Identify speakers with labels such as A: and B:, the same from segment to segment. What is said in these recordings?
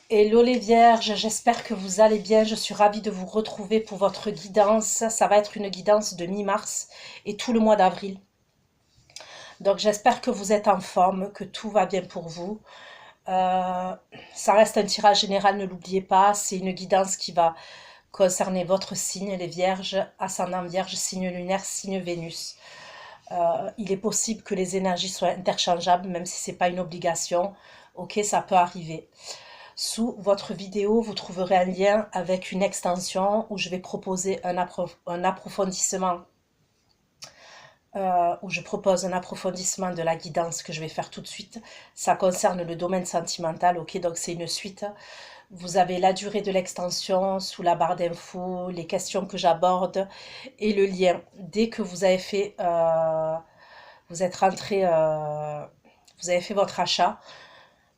A: Hello les vierges, j'espère que vous allez bien. Je suis ravie de vous retrouver pour votre guidance. Ça va être une guidance de mi-mars et tout le mois d'avril. Donc j'espère que vous êtes en forme, que tout va bien pour vous. Ça reste un tirage général, ne l'oubliez pas. C'est une guidance qui va concerner votre signe, les vierges, ascendant vierge, signe lunaire, signe Vénus. Il est possible que les énergies soient interchangeables, même si ce n'est pas une obligation. Ok, ça peut arriver. Sous votre vidéo, vous trouverez un lien avec une extension où je vais proposer un approfondissement, où je propose un approfondissement de la guidance que je vais faire tout de suite. Ça concerne le domaine sentimental, ok, donc c'est une suite. Vous avez la durée de l'extension sous la barre d'infos, les questions que j'aborde et le lien. Dès que vous avez fait, vous êtes rentré, vous avez fait votre achat,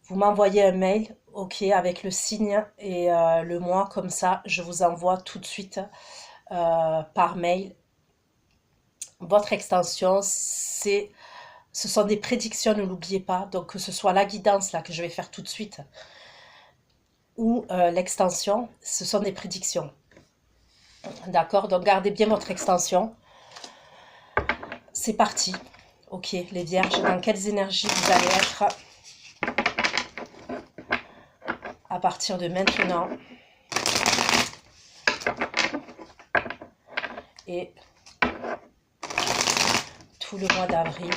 A: vous m'envoyez un mail, ok, avec le signe et le mois, comme ça, je vous envoie tout de suite par mail votre extension. Ce sont des prédictions, ne l'oubliez pas. Donc, que ce soit la guidance là que je vais faire tout de suite ou l'extension, ce sont des prédictions. D'accord? Donc, gardez bien votre extension. C'est parti. Ok, les vierges, dans quelles énergies vous allez être à partir de maintenant et tout le mois d'avril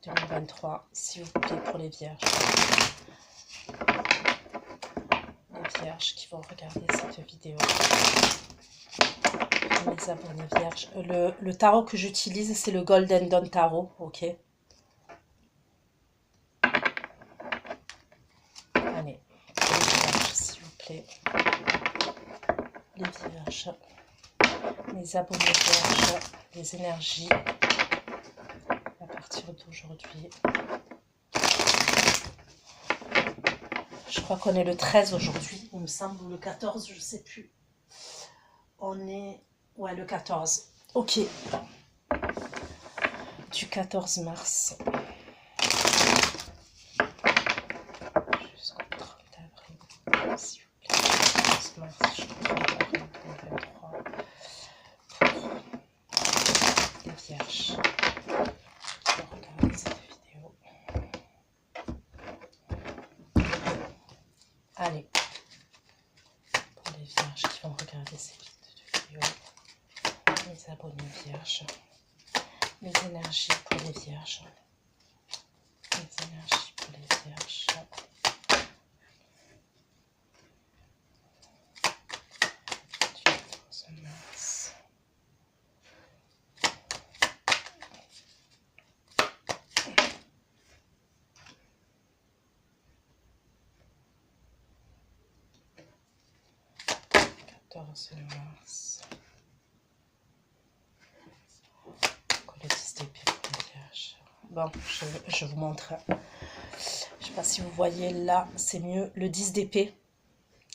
A: 2023, s'il vous plaît, pour les vierges. Les vierges qui vont regarder cette vidéo. Les abonnés vierges. Le tarot que j'utilise, c'est le Golden Dawn Tarot, ok. Allez, les vierges, s'il vous plaît. Les vierges. Les abonnés vierges. Les énergies. À partir d'aujourd'hui. Je crois qu'on est le 13 aujourd'hui, il me semble, ou le 14, je ne sais plus. On est... Ouais, le 14. Ok. Du 14 mars. Jusqu'au 30 avril. S'il vous plaît. 14 mars jusqu'au 30 avril 2023. Pour les vierges. Je vais regarder cette vidéo. Allez. Pour les vierges qui vont regarder cette vidéo. Les abonnés vierges. Les énergies pour les vierges. Les énergies pour les vierges. Du 14 mars. Mars. Le 10 d'épée pour les vierges. Bon, je vous montre. Je sais pas si vous voyez là, c'est mieux. Le 10 d'épée.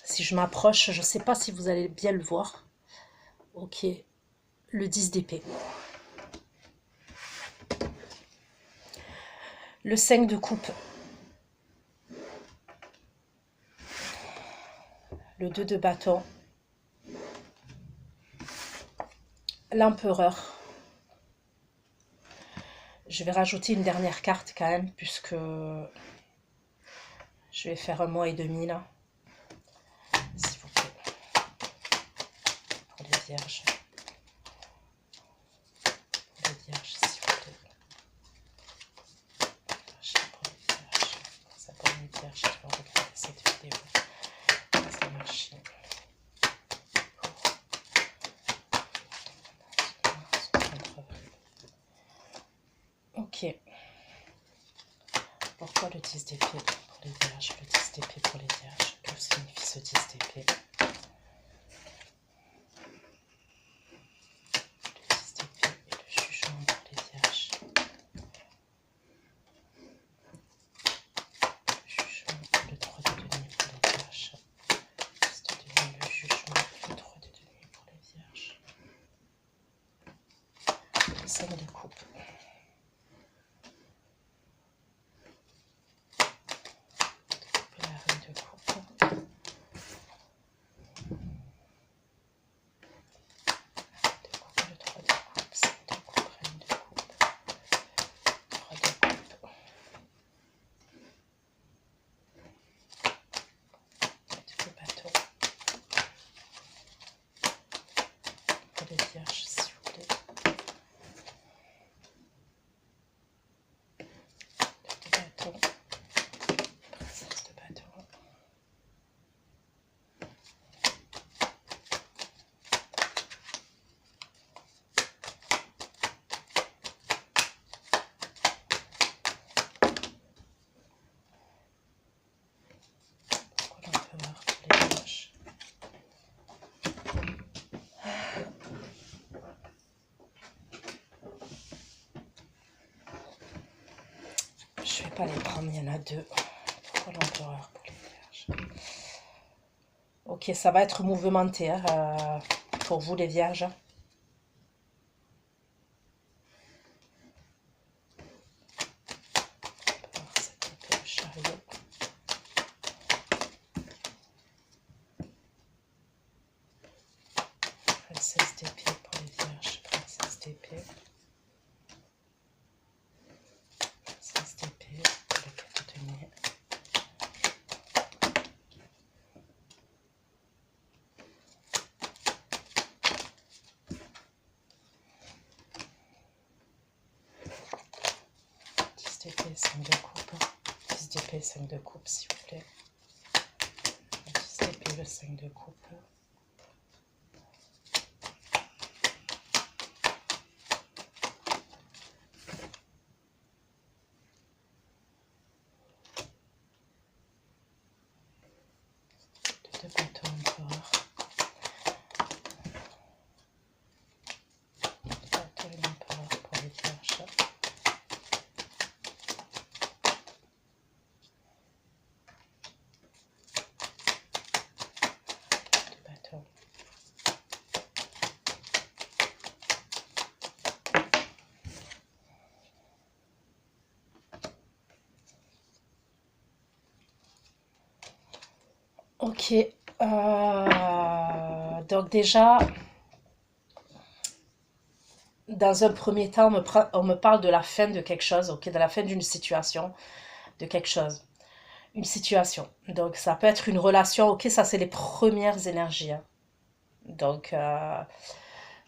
A: Si je m'approche, je sais pas si vous allez bien le voir. Ok. Le 10 d'épée. Le 5 de coupe. Le 2 de bâton. L'empereur. Je vais rajouter une dernière carte quand même, puisque je vais faire un mois et demi là. S'il vous plaît. Pour les vierges. Pour les vierges, s'il vous plaît. Pour les vierges. Ça pour les vierges qui vont regarder cette vidéo. Les énergies. Ok. Pourquoi le 10 d'épée pour les vierges? Le 10 d'épée pour les vierges. Que signifie ce 10 d'épée? Le 10 d'épée et le jugement pour les vierges. Le jugement et le 3 de denier pour les vierges. Le 10 de denier, le jugement et le 3 de denier pour les vierges. Le 5 de coupe. La reine de coupe. l'empereur pour les vierges. Je vais pas les prendre, il y en a deux. Pourquoi l'empereur pour les vierges? Ok, ça va être mouvementé pour vous les vierges. Princesse d'épée pour les vierges, princesse d'épée. Princesse d'épée pour les quatre deniers. D'épée, 5 de coupe. 10 d'épée, 5 de coupe, s'il vous plaît. 10 d'épée, le 5 de coupe. De bateau empereur. Bateau empereur pour les vierges. Ok, donc déjà, dans un premier temps, on me parle de la fin de quelque chose, ok, de la fin d'une situation, de quelque chose, une situation. Donc ça peut être une relation, ok, ça c'est les premières énergies. Hein. Donc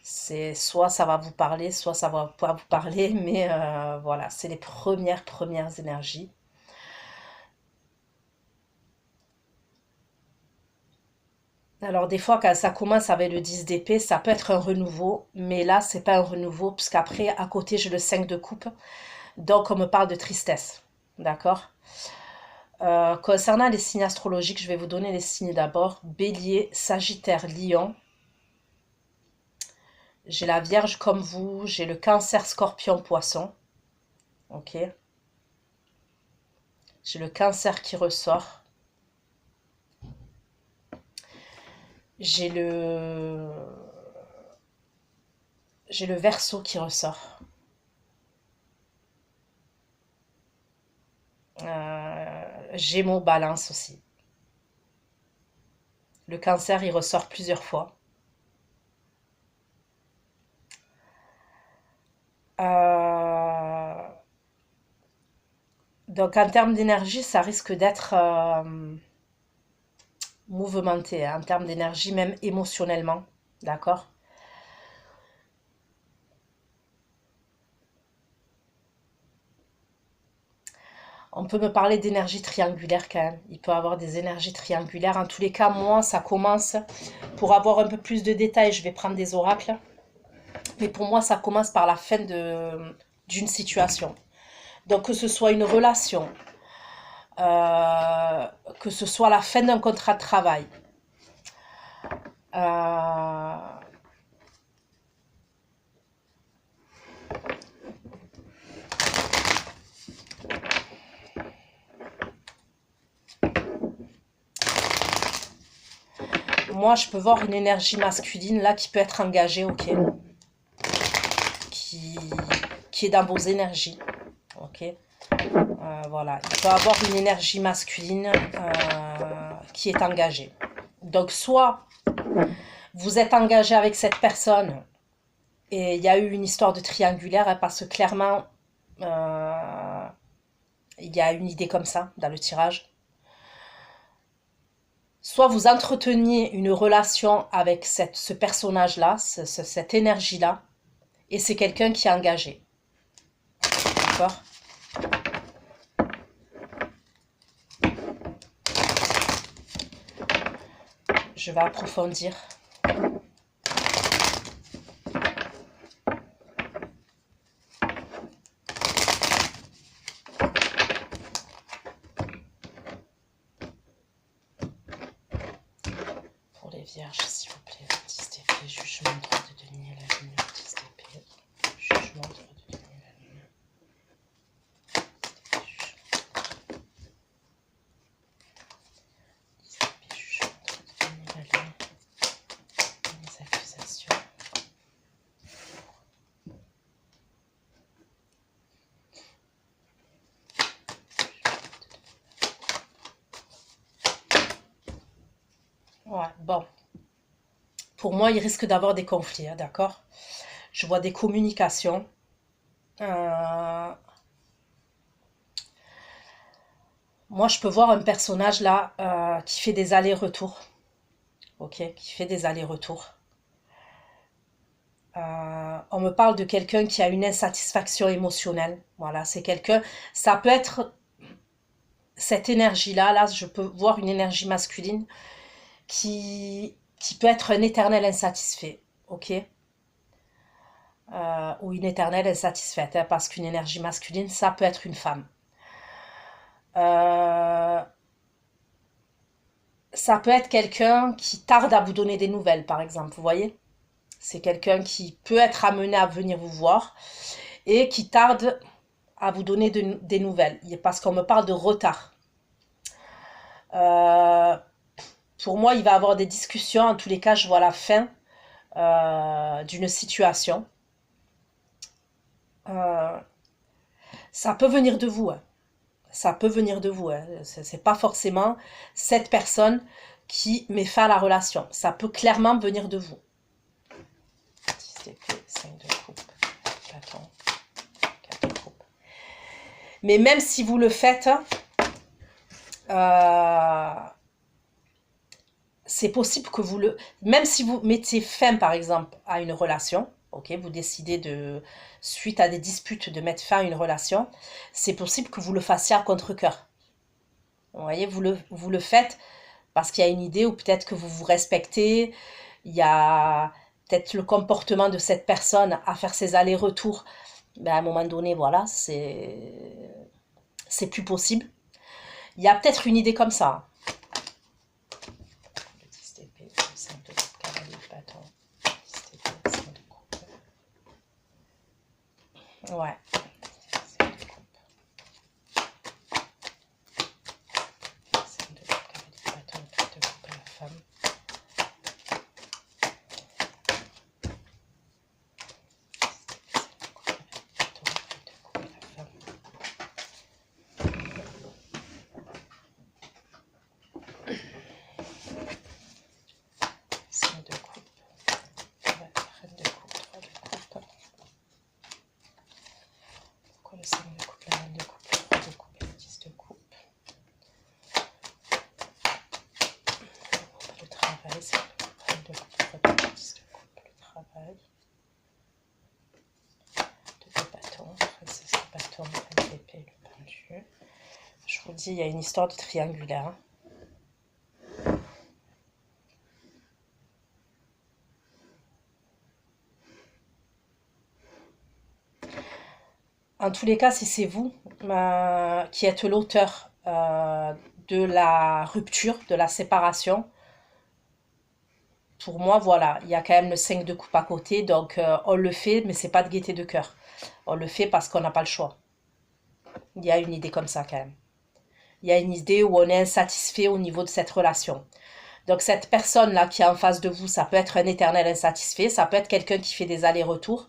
A: c'est soit ça va vous parler, soit ça va pas vous parler, mais voilà, c'est les premières énergies. Alors des fois quand ça commence avec le 10 d'épée, ça peut être un renouveau, mais là c'est pas un renouveau, puisqu'après à côté j'ai le 5 de coupe, donc on me parle de tristesse, d'accord. Concernant les signes astrologiques, je vais vous donner les signes d'abord. Bélier, Sagittaire, Lion. J'ai la Vierge comme vous, j'ai le Cancer, Scorpion, Poisson. Ok. J'ai le Cancer qui ressort. J'ai le Verseau qui ressort. Gémeaux, Balance aussi. Le Cancer, il ressort plusieurs fois. Donc en termes d'énergie, ça risque d'être mouvementé, hein, en termes d'énergie, même émotionnellement. D'accord. On peut me parler d'énergie triangulaire quand même. Il peut avoir des énergies triangulaires. En tous les cas, moi, ça commence. Pour avoir un peu plus de détails, je vais prendre des oracles. Mais pour moi, ça commence par la fin d'une situation. Donc que ce soit une relation, que ce soit la fin d'un contrat de travail. Moi, je peux voir une énergie masculine là qui peut être engagée, ok, qui est dans vos énergies, ok. Voilà, il peut avoir une énergie masculine qui est engagée. Donc, soit vous êtes engagé avec cette personne et il y a eu une histoire de triangulaire hein, parce que clairement, il y a une idée comme ça dans le tirage. Soit vous entreteniez une relation avec ce personnage-là, cette énergie-là, et c'est quelqu'un qui est engagé. D'accord ? Je vais approfondir. les vierges, s'il vous plaît. 10 d'épée, jugement, droit de denier, la lune. 10 d'épée, jugement, droit de denier, la lune. 10 d'épée, jugement, droit de denier, la lune. Les accusations. Ouais, bon. Pour moi, il risque d'avoir des conflits, hein, d'accord? Je vois des communications. Moi, je peux voir un personnage là qui fait des allers-retours. Ok, qui fait des allers-retours. On me parle de quelqu'un qui a une insatisfaction émotionnelle. Voilà, c'est quelqu'un. Ça peut être cette énergie-là. Là, je peux voir une énergie masculine qui peut être un éternel insatisfait. Ok, ou une éternelle insatisfaite, hein, parce qu'une énergie masculine, ça peut être une femme. Ça peut être quelqu'un qui tarde à vous donner des nouvelles, par exemple, vous voyez? C'est quelqu'un qui peut être amené à venir vous voir et qui tarde à vous donner des nouvelles, parce qu'on me parle de retard. Euh, pour moi, il va y avoir des discussions. En tous les cas, je vois la fin d'une situation. Ça peut venir de vous, hein. Ça peut venir de vous, hein. C'est pas forcément cette personne qui met fin à la relation. Ça peut clairement venir de vous. 10 d'épée, 5 de coupe, bâton, 4 de coupe. Mais même si vous le faites, c'est possible que vous le... Même si vous mettez fin, par exemple, à une relation, ok, vous décidez de, suite à des disputes, de mettre fin à une relation, c'est possible que vous le fassiez à contre-cœur. Vous voyez, vous le faites parce qu'il y a une idée, ou peut-être que vous vous respectez, il y a peut-être le comportement de cette personne à faire ses allers-retours. Ben, à un moment donné, voilà, c'est plus possible. Il y a peut-être une idée comme ça. Le 10 d'épée, le 5 de coupe, cavalier de bâton, 10 d'épée, 5 de coupe. Ouais. 5 de coupe. 5 de coupe, cavalier de bâton, 4 de coupe à la femme. Le 5 de coupe, la reine de coupe, le 3 de coupe et le 10 de coupe. Le travail, c'est le reine de coupe, le 3 de coupe, le 10 de coupe, le travail. 2 de bâton, princesse de bâton, reine d'épée, le pendu. Je vous dis, il y a une histoire de triangulaire. Hein. En tous les cas, si c'est vous qui êtes l'auteur de la rupture, de la séparation, pour moi, voilà, il y a quand même le 5 de coupe à côté, donc on le fait, mais c'est pas de gaieté de cœur. On le fait parce qu'on n'a pas le choix. Il y a une idée comme ça quand même. Il y a une idée où on est insatisfait au niveau de cette relation. Donc cette personne-là qui est en face de vous, ça peut être un éternel insatisfait, ça peut être quelqu'un qui fait des allers-retours.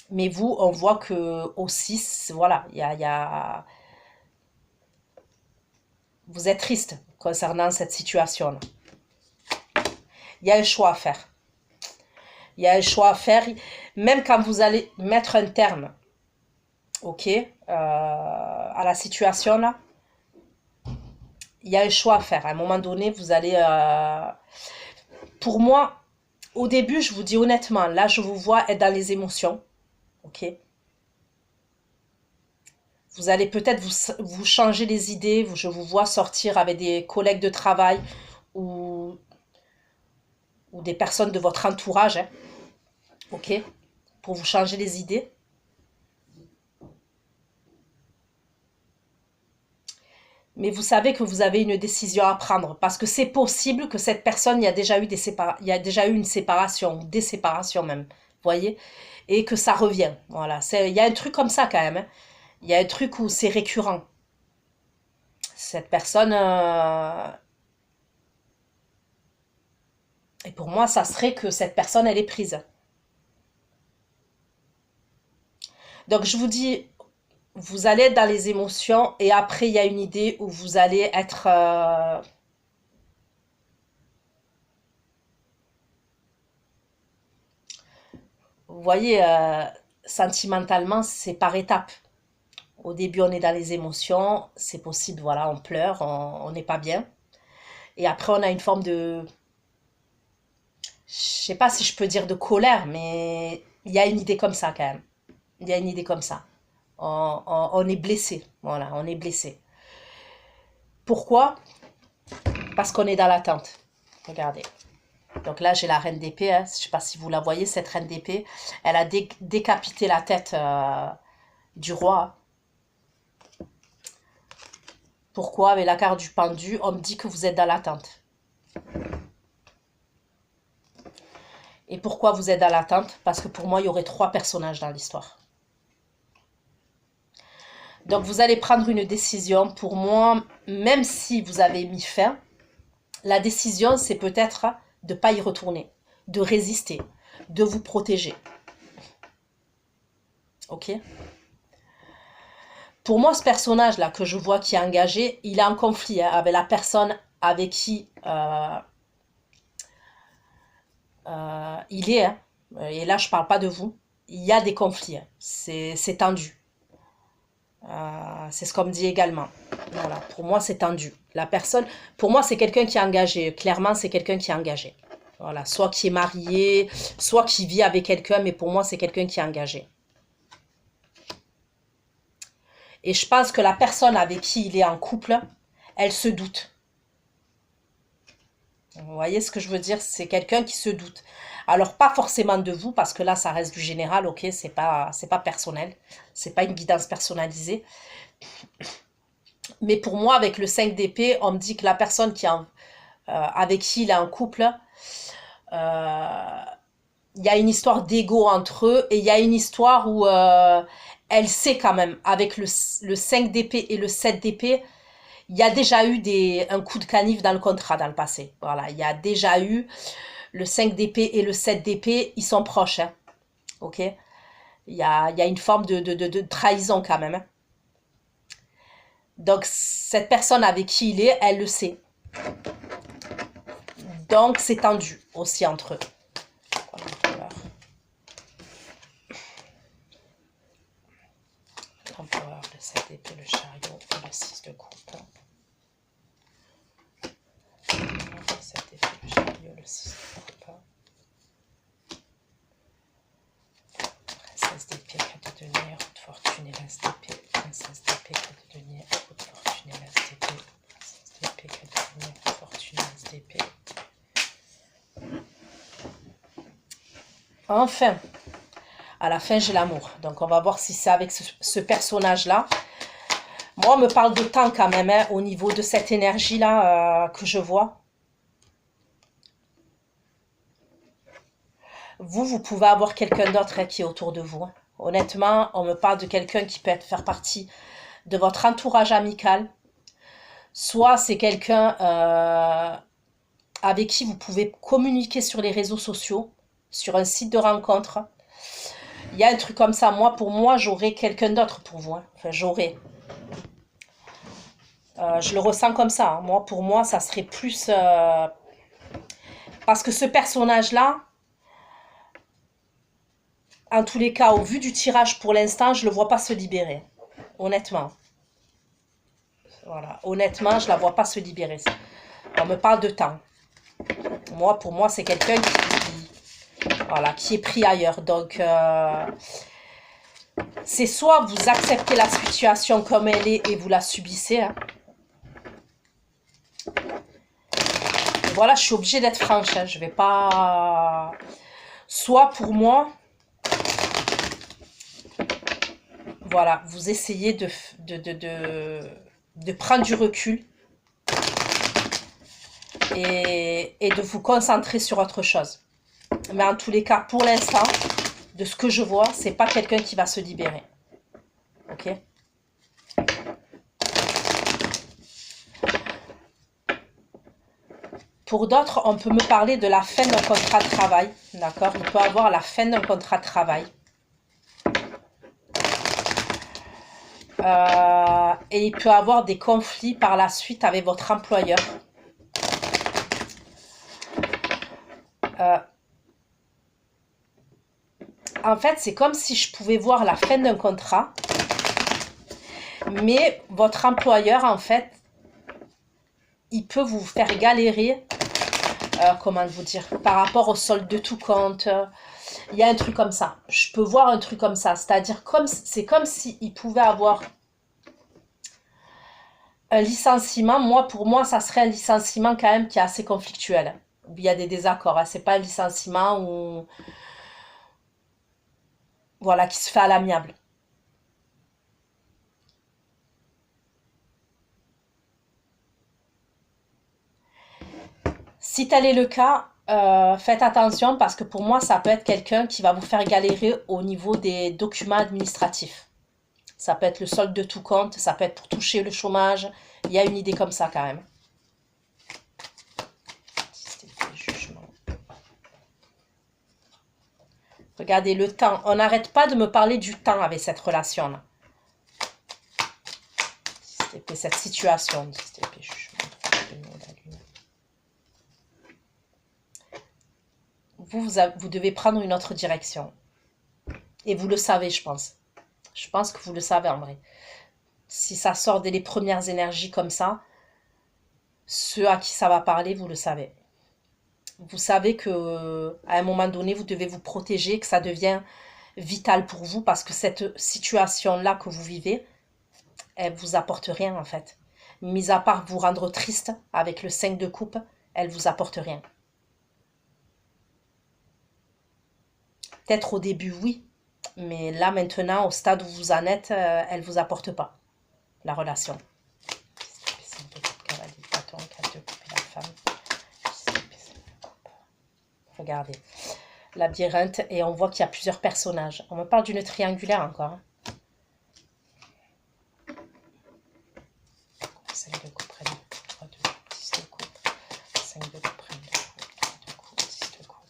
A: Mais vous, on voit que aussi, voilà, il y a... Vous êtes triste concernant cette situation-là. Il y a un choix à faire. Il y a un choix à faire, même quand vous allez mettre un terme, ok, à la situation là, il y a un choix à faire. À un moment donné, vous allez... Pour moi, au début, je vous dis honnêtement, là, je vous vois être dans les émotions, ok. Vous allez peut-être vous changer les idées, je vous vois sortir avec des collègues de travail ou des personnes de votre entourage, hein, ok, pour vous changer les idées. mais vous savez que vous avez une décision à prendre parce que c'est possible que cette personne, il y a déjà eu il y a déjà eu une séparation, des séparations même, vous voyez, et que ça revient. Voilà, il y a un truc comme ça quand même, hein. Il y a un truc où c'est récurrent. Cette personne, et pour moi, ça serait que cette personne, elle est prise. Donc je vous dis, vous allez être dans les émotions et après il y a une idée où vous allez être vous voyez, sentimentalement, c'est par étapes. Au début, on est dans les émotions, c'est possible, voilà, on pleure, on n'est pas bien. Et après, on a une forme de, je sais pas si je peux dire de colère, mais il y a une idée comme ça quand même. Il y a une idée comme ça. On est blessé, voilà, on est blessé. Pourquoi? Parce qu'on est dans l'attente. Regardez. Donc là, j'ai la reine d'épée. Hein. Je ne sais pas si vous la voyez, cette reine d'épée. Elle a décapité la tête du roi. Pourquoi? Avec la carte du pendu, on me dit que vous êtes dans l'attente. Et pourquoi vous êtes dans l'attente? Parce que pour moi, il y aurait 3 personnages dans l'histoire. Donc vous allez prendre une décision. Pour moi, même si vous avez mis fin, la décision, c'est peut-être de ne pas y retourner, de résister, de vous protéger. Ok? Pour moi, ce personnage-là que je vois qui est engagé, il est en conflit hein, avec la personne avec qui il est. Hein. Et là, je ne parle pas de vous. Il y a des conflits. Hein. C'est tendu. C'est ce qu'on me dit également. Voilà, pour moi, c'est tendu. La personne, pour moi, c'est quelqu'un qui est engagé. Clairement, c'est quelqu'un qui est engagé. Voilà, soit qui est marié, soit qui vit avec quelqu'un, mais pour moi, c'est quelqu'un qui est engagé. Et je pense que la personne avec qui il est en couple, elle se doute. Vous voyez ce que je veux dire? C'est quelqu'un qui se doute. Alors, pas forcément de vous, parce que là, ça reste du général, ok? C'est pas personnel. C'est pas une guidance personnalisée. Mais pour moi, avec le 5 d'épée, on me dit que la personne avec qui il est en couple, il y a une histoire d'ego entre eux et il y a une histoire où elle sait quand même, avec le 5 d'épée et le 7 d'épée, il y a déjà eu un coup de canif dans le contrat dans le passé. Voilà, il y a déjà eu le 5 d'épée et le 7 d'épée, ils sont proches. Hein, ok? Il y a une forme de trahison quand même. Hein. Donc, cette personne avec qui il est, elle le sait. Donc, c'est tendu aussi entre eux. L'empereur, le 7 d'épée, le chariot et le 6 de coupe. Le 7 d'épée, le chariot, le 6 de coupe. Princesse d'épée, 4 de denier, roue de fortune et l'as d'épée. Princesse d'épée, 4 de denier, roue de fortune et l'as d'épée. Princesse d'épée, 4 de denier, roue de fortune et l'as d'épée. Enfin, à la fin, j'ai l'amour. Donc, on va voir si c'est avec ce personnage-là. Moi, on me parle de temps quand même, hein, au niveau de cette énergie-là que je vois. Vous pouvez avoir quelqu'un d'autre hein, qui est autour de vous. Hein. Honnêtement, on me parle de quelqu'un qui peut faire partie de votre entourage amical. Soit c'est quelqu'un avec qui vous pouvez communiquer sur les réseaux sociaux, sur un site de rencontre. Il y a un truc comme ça. Moi, pour moi, j'aurais quelqu'un d'autre pour vous. Hein. Enfin, j'aurais. Je le ressens comme ça. Hein. Moi, pour moi, ça serait plus... parce que ce personnage-là, en tous les cas, au vu du tirage pour l'instant, je ne le vois pas se libérer. Honnêtement. Voilà. Honnêtement, je ne la vois pas se libérer. On me parle de temps. Moi, pour moi, c'est quelqu'un qui est pris ailleurs. Donc, c'est soit vous acceptez la situation comme elle est et vous la subissez. Hein. Voilà, je suis obligée d'être franche. Hein. Je vais pas... Soit pour moi, voilà, vous essayez de prendre du recul et de vous concentrer sur autre chose. Mais en tous les cas, pour l'instant, de ce que je vois, c'est pas quelqu'un qui va se libérer. Ok? Pour d'autres, on peut me parler de la fin d'un contrat de travail. D'accord? Il peut avoir la fin d'un contrat de travail. Et il peut avoir des conflits par la suite avec votre employeur. En fait, c'est comme si je pouvais voir la fin d'un contrat, mais votre employeur, en fait, il peut vous faire galérer, comment vous dire, par rapport au solde de tout compte. Il y a un truc comme ça. Je peux voir un truc comme ça. C'est-à-dire, c'est comme s'il pouvait avoir un licenciement. Moi, pour moi, ça serait un licenciement quand même qui est assez conflictuel. Il y a des désaccords. Hein. C'est pas un licenciement où, voilà, qui se fait à l'amiable. Si tel est le cas, faites attention parce que pour moi, ça peut être quelqu'un qui va vous faire galérer au niveau des documents administratifs. Ça peut être le solde de tout compte, ça peut être pour toucher le chômage. Il y a une idée comme ça quand même. Regardez le temps. On n'arrête pas de me parler du temps avec cette relation-là. Cette situation. Vous devez prendre une autre direction. Et vous le savez, je pense. Je pense que vous le savez en vrai. Si ça sort dès les premières énergies comme ça, ceux à qui ça va parler, vous le savez. Vous savez que à un moment donné, vous devez vous protéger, que ça devient vital pour vous parce que cette situation-là que vous vivez, elle vous apporte rien en fait. Mis à part vous rendre triste avec le 5 de coupe, elle vous apporte rien. Peut-être au début, oui. Mais là, maintenant, au stade où vous en êtes, elle ne vous apporte pas, la relation. Regardez. Labyrinthe, et on voit qu'il y a plusieurs personnages. On me parle d'une triangulaire encore. Hein. 5 de coupe, 3 de coupe, 10 de coupe, 5 de coupe, 3 de coupe, 10 de coupe.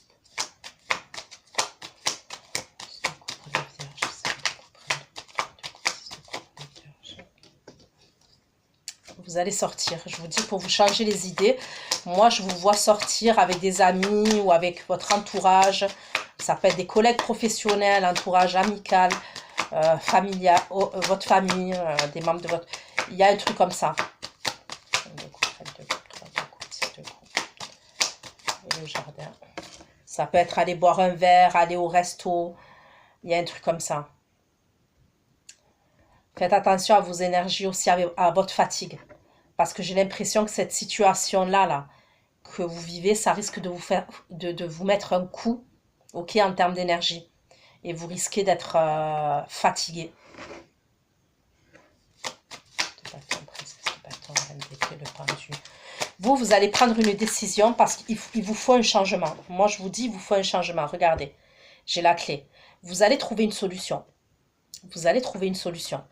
A: Vous allez sortir. Je vous dis, pour vous changer les idées, moi, je vous vois sortir avec des amis ou avec votre entourage. Ça peut être des collègues professionnels, entourage amical, familial, votre famille, des membres de votre... Il y a un truc comme ça. 2 coups, 2 coups, 3 2 coups, 6 2 coups. Et le jardin. Ça peut être aller boire un verre, aller au resto. Il y a un truc comme ça. Faites attention à vos énergies aussi, à votre fatigue. Parce que j'ai l'impression que cette situation-là, que vous vivez, ça risque de vous faire, de vous mettre un coup, ok, en termes d'énergie. Et vous risquez d'être fatigué. Vous allez prendre une décision parce qu'il vous faut un changement. Moi, je vous dis, il vous faut un changement. Regardez, j'ai la clé. Vous allez trouver une solution. Vous allez trouver une solution.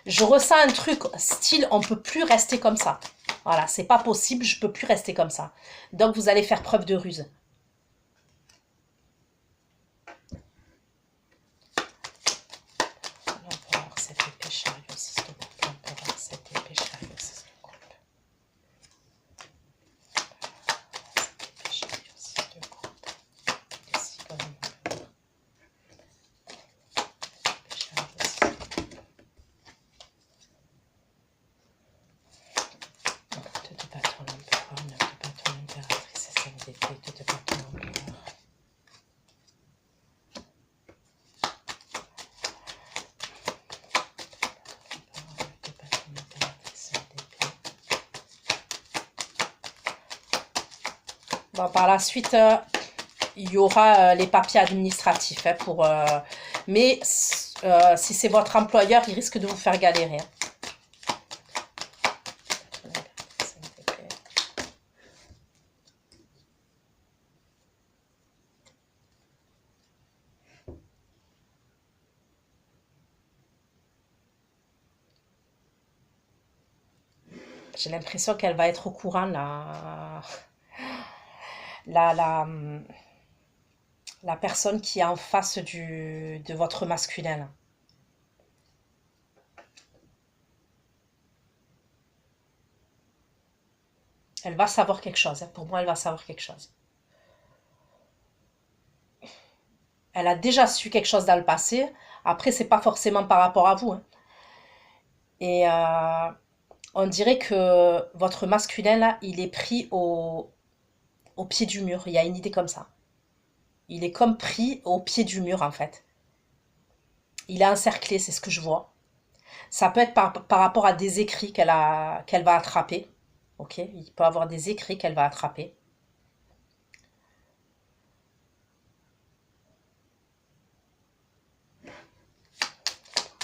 A: Je ressens un truc style, on ne peut plus rester comme ça. Voilà, c'est pas possible, je ne peux plus rester comme ça. Donc, vous allez faire preuve de ruse. Bon, par la suite, il y aura les papiers administratifs. Hein, mais Si c'est votre employeur, il risque de vous faire galérer. J'ai l'impression qu'elle va être au courant, la, la, la personne qui est en face de votre masculin. Elle va savoir quelque chose. Hein. Pour moi, elle va savoir quelque chose. Elle a déjà su quelque chose dans le passé. Après, c'est pas forcément par rapport à vous. Hein. Et on dirait que votre masculin, là, il est pris au pied du mur. Il y a une idée comme ça. Il est comme pris au pied du mur, en fait. Il est encerclé, c'est ce que je vois. Ça peut être par rapport à des écrits qu'elle va attraper. Ok, il peut avoir des écrits qu'elle va attraper.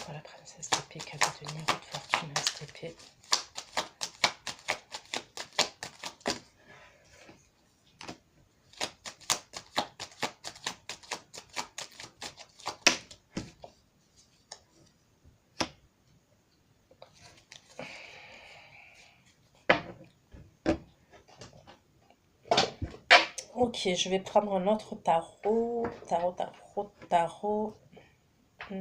A: Voilà, princesse d'épée, cadeau de nuit, de fortune, d'épée. Ok, je vais prendre un autre tarot. Tarot. Je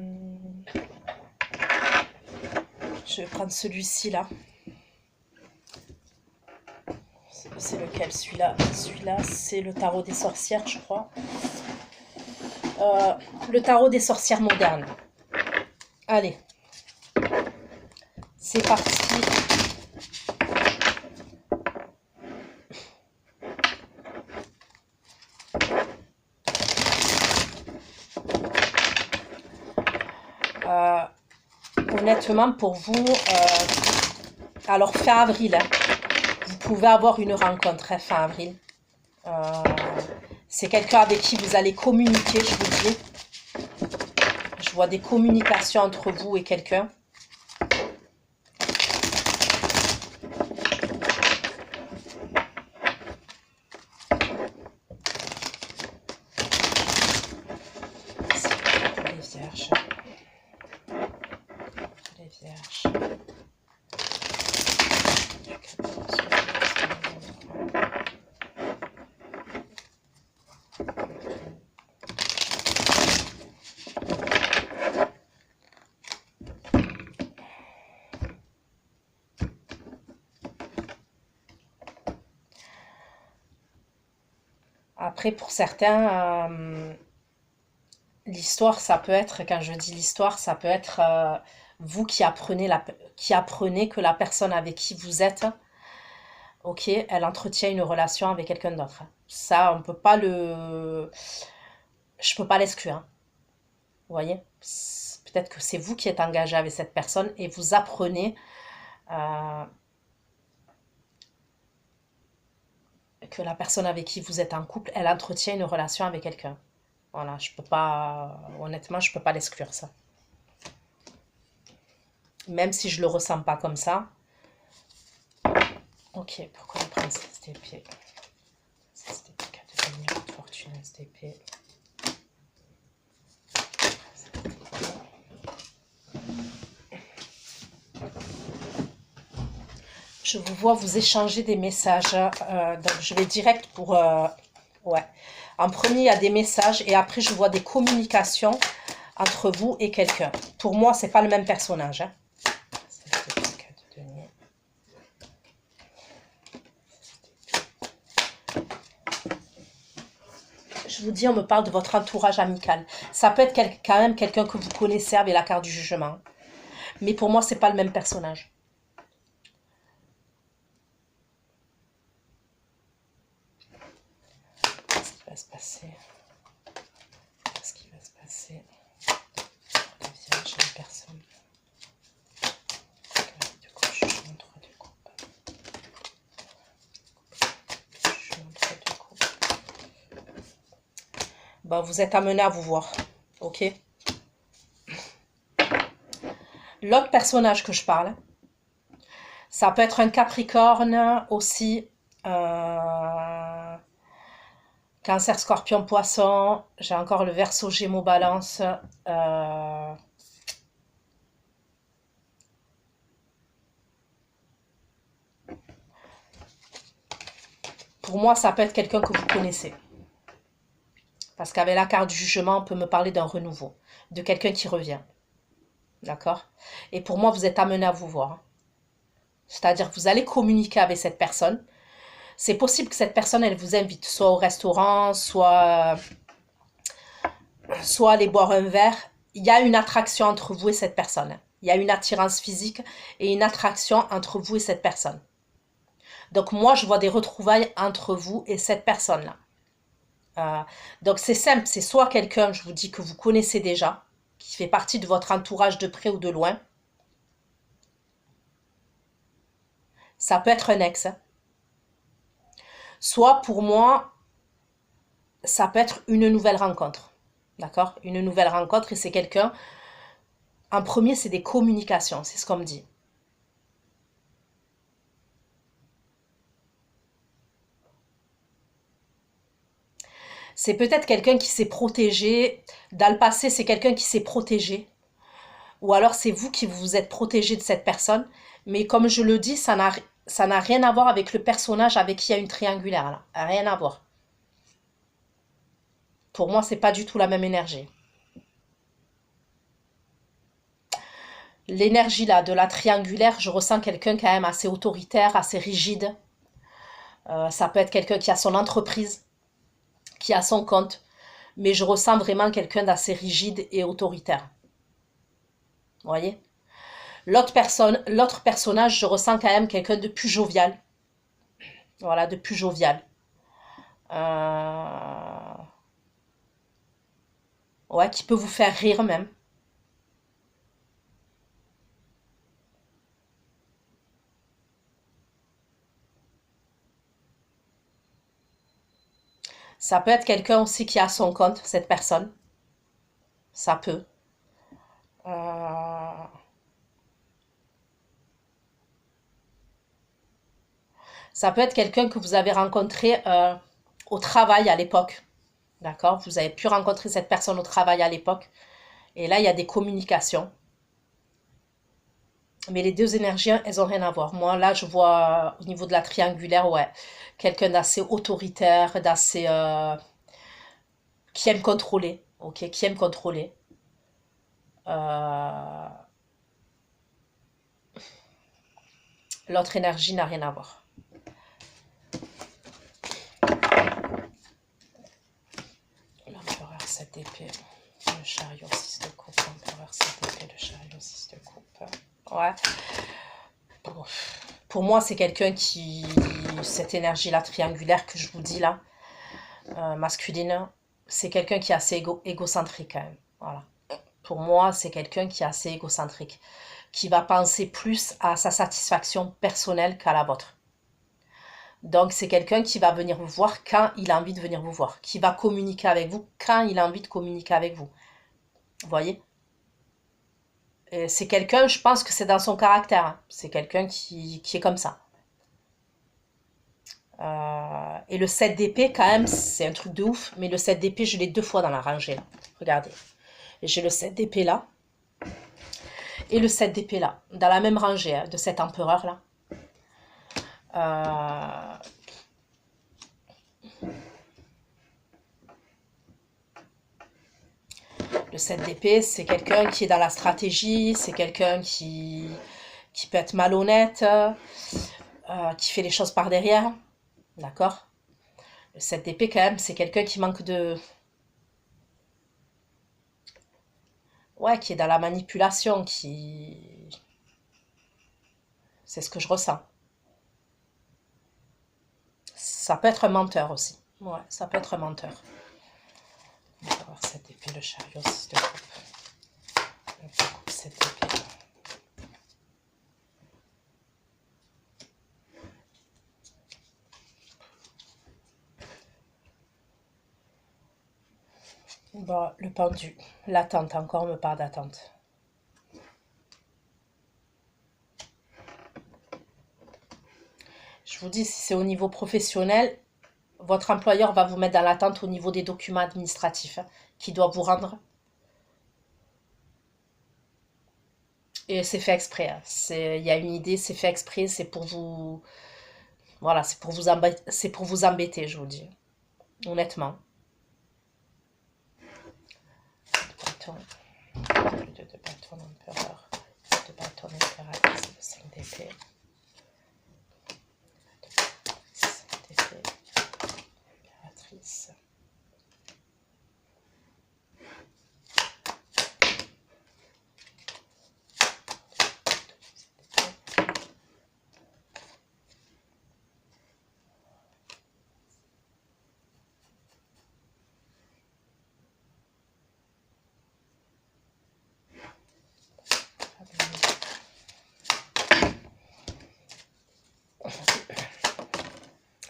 A: vais prendre celui-ci là. C'est lequel celui-là? Celui-là, c'est le tarot des sorcières, je crois. Le tarot des sorcières modernes. Allez. C'est parti. Honnêtement, pour vous, alors fin avril, hein, vous pouvez avoir une rencontre fin avril. C'est quelqu'un avec qui vous allez communiquer, je vous dis. Je vois des communications entre vous et quelqu'un. Les vierges. Les vierges. Après, pour certains, l'histoire, ça peut être, quand je dis l'histoire, ça peut être vous qui apprenez que la personne avec qui vous êtes, ok, elle entretient une relation avec quelqu'un d'autre. Ça, on peut pas je peux pas l'exclure. Hein. Vous voyez? Peut-être que c'est vous qui êtes engagé avec cette personne et vous apprenez euh, que la personne avec qui vous êtes en couple, elle entretient une relation avec quelqu'un. Voilà, je peux pas, honnêtement, je peux pas l'exclure ça. Même si je le ressens pas comme ça. Ok, pourquoi la princesse d'épée? Princesse d'épée, 4 de lumière, de fortune, d'épée. Je vous vois vous échanger des messages. Donc je vais direct pour... ouais. En premier, il y a des messages et après, je vois des communications entre vous et quelqu'un. Pour moi, c'est pas le même personnage. Hein. Je vous dis, on me parle de votre entourage amical. Ça peut être quand même quelqu'un que vous connaissez avec la carte du jugement. Mais pour moi, c'est pas le même personnage. Qu'est-ce qui va se passer? Qu'est-ce qui va se passer? Les vierges, les personnes. Bah, vous êtes amené à vous voir. Ok? L'autre personnage que je parle, ça peut être un Capricorne aussi, euh, Cancer, Scorpion, Poisson. J'ai encore le Verseau, Gémeaux, Balance. Euh, pour moi, ça peut être quelqu'un que vous connaissez. Parce qu'avec la carte du jugement, on peut me parler d'un renouveau, de quelqu'un qui revient. D'accord? Et pour moi, vous êtes amené à vous voir. C'est-à-dire que vous allez communiquer avec cette personne. C'est possible que cette personne, elle vous invite soit au restaurant, soit aller boire un verre. Il y a une attraction entre vous et cette personne. Il y a une attirance physique et une attraction entre vous et cette personne. Donc moi, je vois des retrouvailles entre vous et cette personne-là. Donc c'est simple, c'est soit quelqu'un, je vous dis, que vous connaissez déjà, qui fait partie de votre entourage de près ou de loin. Ça peut être un ex. Soit pour moi, ça peut être une nouvelle rencontre. D'accord? Une nouvelle rencontre et c'est quelqu'un. En premier, c'est des communications, c'est ce qu'on me dit. C'est peut-être quelqu'un qui s'est protégé. Dans le passé, c'est quelqu'un qui s'est protégé. Ou alors c'est vous qui vous êtes protégé de cette personne. Mais comme je le dis, ça n'a rien à voir avec le personnage avec qui il y a une triangulaire là. Rien à voir. Pour moi, c'est pas du tout la même énergie. L'énergie là de la triangulaire, je ressens quelqu'un quand même assez autoritaire, assez rigide. Ça peut être quelqu'un qui a son entreprise, qui a son compte, mais je ressens vraiment quelqu'un d'assez rigide et autoritaire. Vous voyez? L'autre personnage, je ressens quand même quelqu'un de plus jovial. Voilà, de plus jovial. Euh, Ouais, qui peut vous faire rire même. Ça peut être quelqu'un aussi qui a son compte, cette personne. Ça peut. Euh, Ça peut être quelqu'un que vous avez rencontré au travail à l'époque. D'accord? Vous avez pu rencontrer cette personne au travail à l'époque. Et là, il y a des communications. Mais les deux énergies, elles n'ont rien à voir. Moi, là, je vois au niveau de la triangulaire, ouais, quelqu'un d'assez autoritaire, d'assez qui aime contrôler, ok, qui aime contrôler. Euh, L'autre énergie n'a rien à voir. L'empereur 7 épées, le chariot 6 de coupe, l'empereur 7 épées, le chariot 6 de coupe. Ouais. Bon. Pour moi, c'est quelqu'un qui, cette énergie-là triangulaire que je vous dis là, masculine, c'est quelqu'un qui est assez égocentrique quand même. Voilà. Pour moi, c'est quelqu'un qui est assez égocentrique, qui va penser plus à sa satisfaction personnelle qu'à la vôtre. Donc, c'est quelqu'un qui va venir vous voir quand il a envie de venir vous voir, qui va communiquer avec vous quand il a envie de communiquer avec vous. Vous voyez? Et c'est quelqu'un, je pense que c'est dans son caractère, hein. C'est quelqu'un qui est comme ça. Et le 7 d'épée, quand même, c'est un truc de ouf. Mais le 7 d'épée, je l'ai deux fois dans la rangée, là. Regardez. J'ai le 7 d'épée là. Et le 7 d'épée là. Dans la même rangée hein, de cet empereur là. Euh, le 7 d'épée, c'est quelqu'un qui est dans la stratégie. C'est quelqu'un qui peut être malhonnête. Qui fait les choses par derrière. D'accord? Le 7 d'épée, quand même, c'est quelqu'un qui manque de... Ouais, qui est dans la manipulation, qui... C'est ce que je ressens. Ça peut être un menteur aussi. Ouais, ça peut être un menteur. On va voir cette épée, le chariot, si de coupe. Je coupe cette épée. Bon, le pendu. L'attente, encore, on me parle d'attente. Je vous dis, si c'est au niveau professionnel, votre employeur va vous mettre dans l'attente au niveau des documents administratifs qu'il doit vous rendre. Et c'est fait exprès. Hein. Il y a une idée, c'est fait exprès, c'est pour vous... Voilà, c'est pour vous embêter, je vous dis. Honnêtement. Bâton, de bâton empereur, de bâton impératrice, de 5 d'épée. 5 d'épée, impératrice.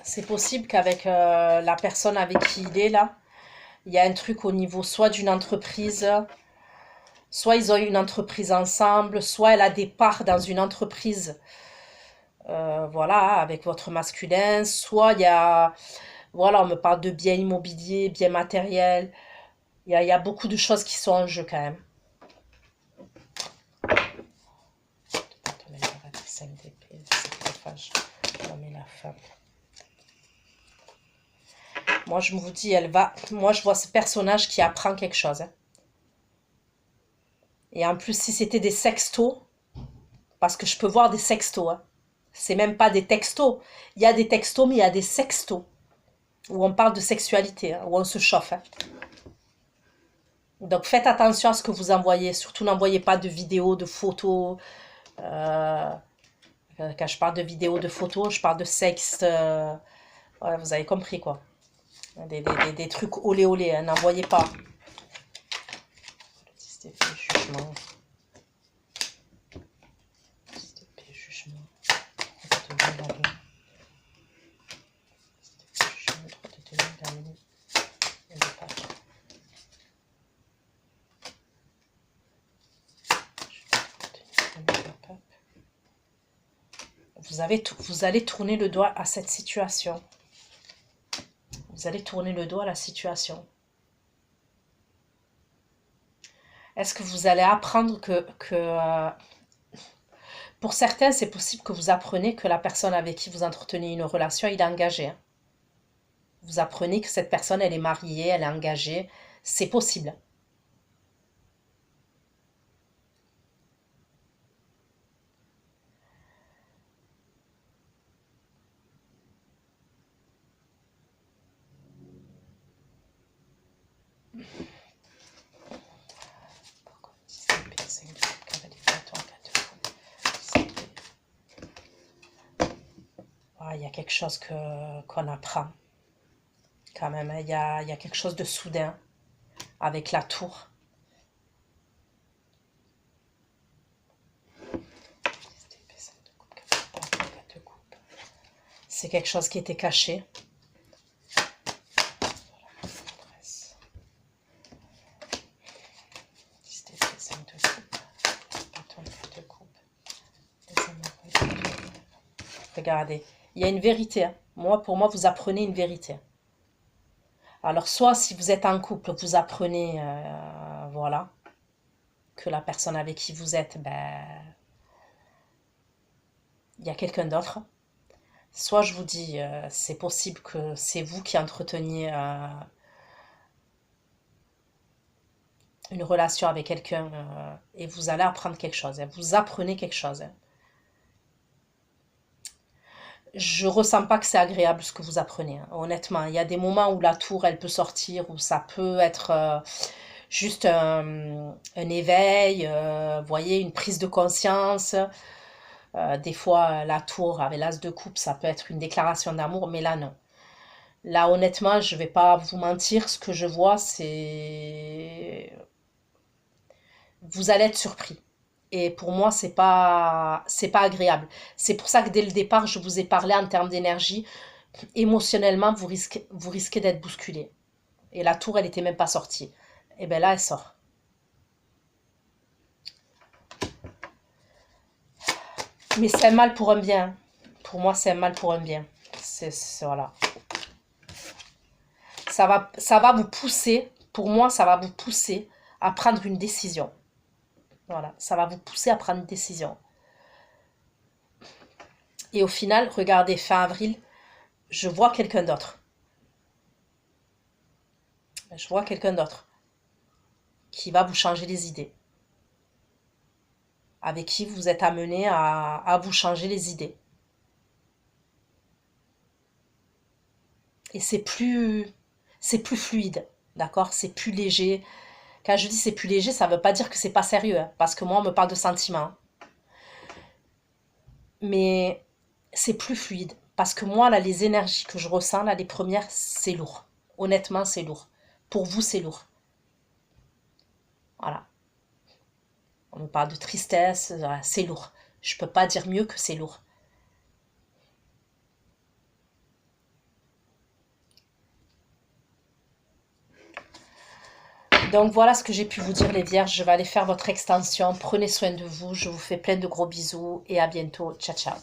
A: C'est possible qu'avec la personne avec qui il est là, il y a un truc au niveau soit d'une entreprise, soit ils ont une entreprise ensemble, soit elle a des parts dans une entreprise, voilà, avec votre masculin, soit il y a, voilà, on me parle de biens immobiliers, biens matériels, il y a beaucoup de choses qui sont en jeu quand même. 5 d'épée, l'homme et la femme. Moi, je vous dis, moi, je vois ce personnage qui apprend quelque chose. Hein. Et en plus, si c'était des sextos, parce que je peux voir des sextos, hein. C'est même pas des textos. Il y a des textos, mais il y a des sextos. Où on parle de sexualité, hein, où on se chauffe. Hein. Donc faites attention à ce que vous envoyez. Surtout n'envoyez pas de vidéos, de photos. Quand je parle de vidéos, de photos, je parle de sexe. Ouais, vous avez compris quoi. Des trucs olé olé, hein, n'envoyez pas. Jugement. Jugement. Vous allez tourner le doigt à cette situation. Vous allez tourner le dos à la situation. Est-ce que vous allez apprendre pour certains, c'est possible que vous appreniez que la personne avec qui vous entretenez une relation, il est engagé. Hein. Vous apprenez que cette personne, elle est mariée, elle est engagée. C'est possible. Il y a quelque chose qu'on apprend quand même. Hein. Il y a quelque chose de soudain avec la tour. C'est quelque chose qui était caché. Regardez, il y a une vérité. Hein. Pour moi, vous apprenez une vérité. Alors, soit si vous êtes en couple, vous apprenez, voilà, que la personne avec qui vous êtes, ben, il y a quelqu'un d'autre. Soit je vous dis, c'est possible que c'est vous qui entreteniez une relation avec quelqu'un et vous allez apprendre quelque chose. Hein. Vous apprenez quelque chose. Hein. Je ressens pas que c'est agréable ce que vous apprenez. Hein. Honnêtement, il y a des moments où la tour, elle peut sortir, où ça peut être juste un éveil, vous voyez, une prise de conscience. Des fois, la tour avec l'as de coupe, ça peut être une déclaration d'amour, mais là, non. Là, honnêtement, je vais pas vous mentir, ce que je vois, c'est... Vous allez être surpris. Et pour moi, c'est pas agréable. C'est pour ça que dès le départ, je vous ai parlé en termes d'énergie. Émotionnellement, vous risquez d'être bousculé. Et la tour, elle était même pas sortie. Et bien là, elle sort. Mais c'est un mal pour un bien. Pour moi, c'est un mal pour un bien. Voilà. Ça va vous pousser, pour moi, ça va vous pousser à prendre une décision. Voilà, ça va vous pousser à prendre une décision. Et au final, regardez, fin avril, je vois quelqu'un d'autre. Je vois quelqu'un d'autre qui va vous changer les idées. Avec qui vous êtes amené à vous changer les idées. Et c'est plus fluide, d'accord? C'est plus léger. Quand je dis c'est plus léger, ça ne veut pas dire que c'est pas sérieux, hein, parce que moi, on me parle de sentiments. Mais c'est plus fluide. Parce que moi, là, les énergies que je ressens, là, les premières, c'est lourd. Honnêtement, c'est lourd. Pour vous, c'est lourd. Voilà. On me parle de tristesse, c'est lourd. Je peux pas dire mieux que c'est lourd. Donc voilà ce que j'ai pu vous dire les vierges. Je vais aller faire votre extension. Prenez soin de vous. Je vous fais plein de gros bisous et à bientôt. Ciao, ciao.